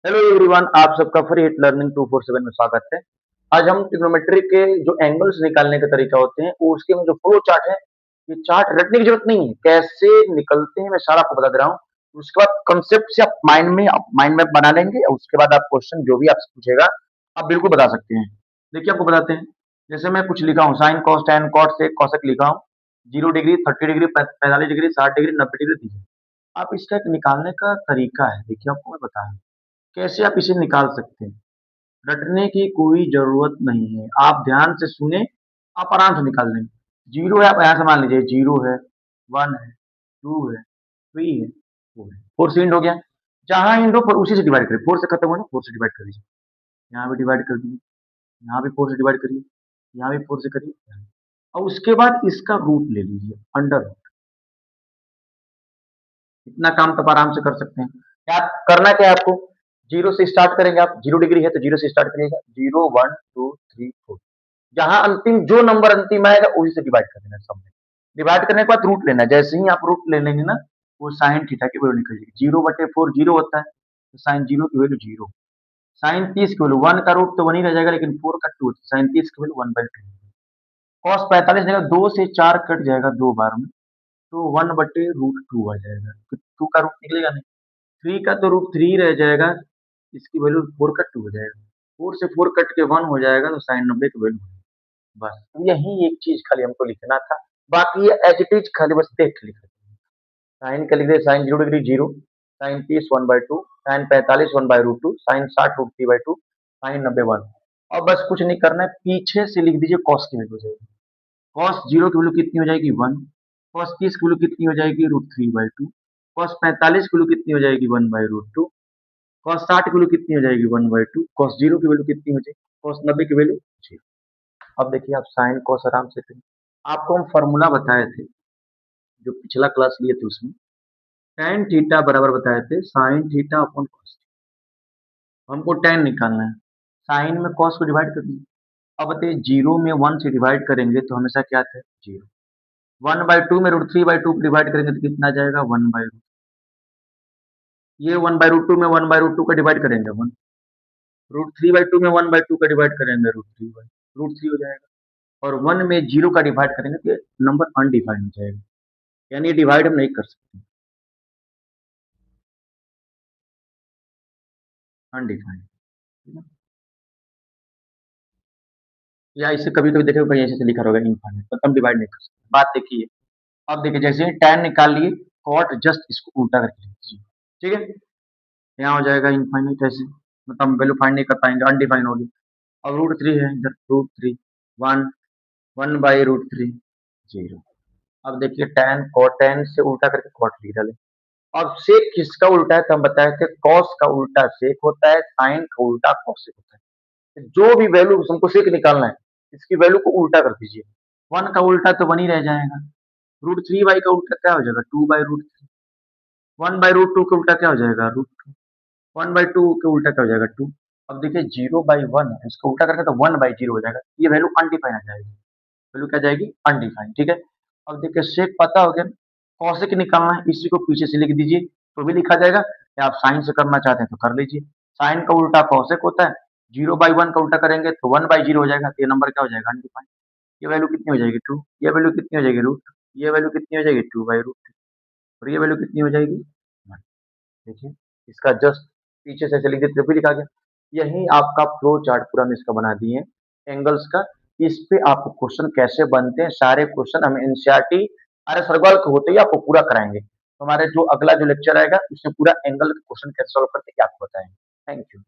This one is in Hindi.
हेलो एवरीवन, आप सबका फ्री हिट लर्निंग 247 में स्वागत है। आज हम ट्रिग्नोमेट्री के जो एंगल्स निकालने का तरीका होते हैं, वो उसके में जो फ्लो चार्ट है, ये चार्ट रटने की जरूरत नहीं है। कैसे निकलते हैं मैं सारा आपको बता दे रहा हूँ। उसके बाद कंसेप्ट से आप माइंड मैप बना लेंगे और उसके बाद आप क्वेश्चन जो भी आपसे पूछेगा, आप बिल्कुल बता सकते हैं। देखिए आपको बताते हैं। जैसे मैं कुछ लिखा हूँ, sine cos tan cot sec cosec लिखा हूँ। 0 degree, 30 degree, 45 degree, 60 degree, 90 degree दी है। आप इसका एक निकालने का तरीका है, देखिए आपको मैं बता रहा हूँ कैसे आप इसे निकाल सकते हैं। रटने की कोई ज़रूरत नहीं है। आप ध्यान से सुने, आप आराम से निकाल लेंगे। 0 है, आप यहाँ से मान लीजिए 0 है, 1 है, 2 है, 3 है, 4 है। 4 से एंड हो गया। जहाँ एंड हो पर उसी से डिवाइड करिए। 4 से खत्म हुआ ना, 4 से डिवाइड कर दीजिए। यहाँ भी डिवाइड कर दीजिए, यहाँ भी 4 से डिवाइड करिए, यहाँ भी 4 से करिए। और उसके बाद इसका रूट ले लीजिए, अंडर रूट। इतना काम तो आप आराम से कर सकते हैं। क्या करना क्या है आपको? 0 से स्टार्ट करेंगे आप। 0 डिग्री है तो 0 से स्टार्ट करिएगा। 0, 1, 2, 3, 4। जहां अंतिम जो नंबर अंतिम आएगा उसी से डिवाइड कर देना सब में। डिवाइड करने के बाद रूट लेना है। जैसे ही आप रूट ले लेंगे ना, वो साइन थीटा की वैल्यू निकल जाएगी। 0/4 0 होता है, तो साइन 0 की वैल्यू 0। साइन 30 की वैल्यू 1 का रूट तो 1 ही रह जाएगा, लेकिन 4 का 2, साइन 30 की वैल्यू 1/2। कॉस 45 जगह 2 से 4 कट जाएगा 2 बार में, तो 1/√2 आ जाएगा। तो 2 का रूट निकलेगा नहीं। 3 का तो √3 रह जाएगा, इसकी वैल्यू 4 का 2 हो जाएगा। 4 से 4 कट के 1 हो जाएगा, तो साइन 90 की वैल्यू। बस यही एक चीज खाली हमको लिखना था। बाकी ये एज इट इज खाली बस देख के लिखना। साइन का लिख दे, sine 0 degree 0, sine 30 1/2, sine 45 1/√2, sine 60 √3/2, sine 90 1। और बस कुछ नहीं करना है, पीछे से लिख दीजिए कॉस की वैल्यू हो जाएगी। कॉस 0 की वैल्यू कितनी हो जाएगी 1। कॉस 30 की वैल्यू कितनी हो जाएगी √3/2। कॉस 45 की वैल्यू कितनी हो जाएगी 1/√2। कॉस 60 की वैल्यू कितनी हो जाएगी 1/2। कॉस 0 की वैल्यू कितनी हो जाएगी, कॉस 90 की वैल्यू 0। अब देखिए आप साइन कॉस आराम से करिए। आपको हम फॉर्मूला बताए थे, जो पिछला क्लास लिए थे उसमें tan थीटा बराबर बताए थे साइन थीटा अपॉन कॉस। हमको tan निकालना है। साइन में कॉस को डिवाइड कर दीजिए। अब बताइए 0 में 1 से डिवाइड करेंगे तो हमेशा क्या आता है 0। 1/2 में √3/2 डिवाइड करेंगे तो कितना आ जाएगा 1/√। ये 1/√2 में 1/√2 का डिवाइड करेंगे 1। √3/2 में 1/2 का डिवाइड करेंगे √3 हो जाएगा। और 1 में 0 का डिवाइड करेंगे तो नंबर अनडिफाइंड हो जाएगा, यानी डिवाइड हम नहीं कर सकते, अनडिफाइंड। या इसे कभी कभी देखो कहीं ऐसे लिखा होगा इनफाइनाइट, तो हम डिवाइड नहीं कर सकते। बात देखिए, अब देखिए जैसे ही tan निकाल लिए, कॉट जस्ट इसको उल्टा करके लिख दीजिए। ठीक है, यहाँ हो जाएगा इनफाइनाइट। ऐसे मतलब हम वैल्यू फाइंड नहीं कर पाएंगे, अनडिफाइंड होगी। अब √3 है इधर, √3 1, 1/√3 0। अब देखिए tan cottan से उल्टा करके कॉट लिख डाले। अब सेक किसका उल्टा है, तो हम बताए थे कॉस का उल्टा सेक होता है, साइन का उल्टा कॉसेक होता है। तो जो भी वैल्यू हमको सेक निकालना है, इसकी वैल्यू को उल्टा कर दीजिए। 1 का उल्टा तो 1 ही रह जाएगा। √3y का उल्टा क्या हो जाएगा 2/√3। 1/√2 का उल्टा क्या हो जाएगा √2। 1/2 के उल्टा क्या हो जाएगा 2। अब देखिए 0/1 है, इसको उल्टा करके तो 1/0 हो जाएगा। ये वैल्यू अनडिफाइंड आ जाएगी, वैल्यू क्या जाएगी अनडिफाइंड। ठीक है, अब देखिए सेक पता हो गया, कॉसेक निकालना है, इसी को पीछे से लिख दीजिए तो भी लिखा जाएगा, या आप साइन से करना चाहते हैं तो कर लीजिए। साइन का उल्टा कॉसेक होता है, 0/1 का उल्टा करेंगे तो 1/0 हो जाएगा, तो ये नंबर क्या हो जाएगा अनडिफाइंड। ये वैल्यू कितनी हो जाएगी 2, ये वैल्यू कितनी हो जाएगी √2, ये वैल्यू कितनी हो जाएगी 2/√3, और ये वैल्यू कितनी हो जाएगी 1। देखिए इसका जस्ट पीछे से ऐसे लिख देते तो भी लिखा गया। यही आपका फ्लो चार्ट पूरा हम इसका बना दिए एंगल्स का। इस पे आपको क्वेश्चन कैसे बनते हैं, सारे क्वेश्चन हम एनसीईआरटी आर्य सरवाल के होते ही आपको पूरा कराएंगे। तो हमारे जो अगला जो लेक्चर आएगा उसमें पूरा एंगल का क्वेश्चन कैसे सॉल्व करते हैं आपको बताएंगे। Thank you.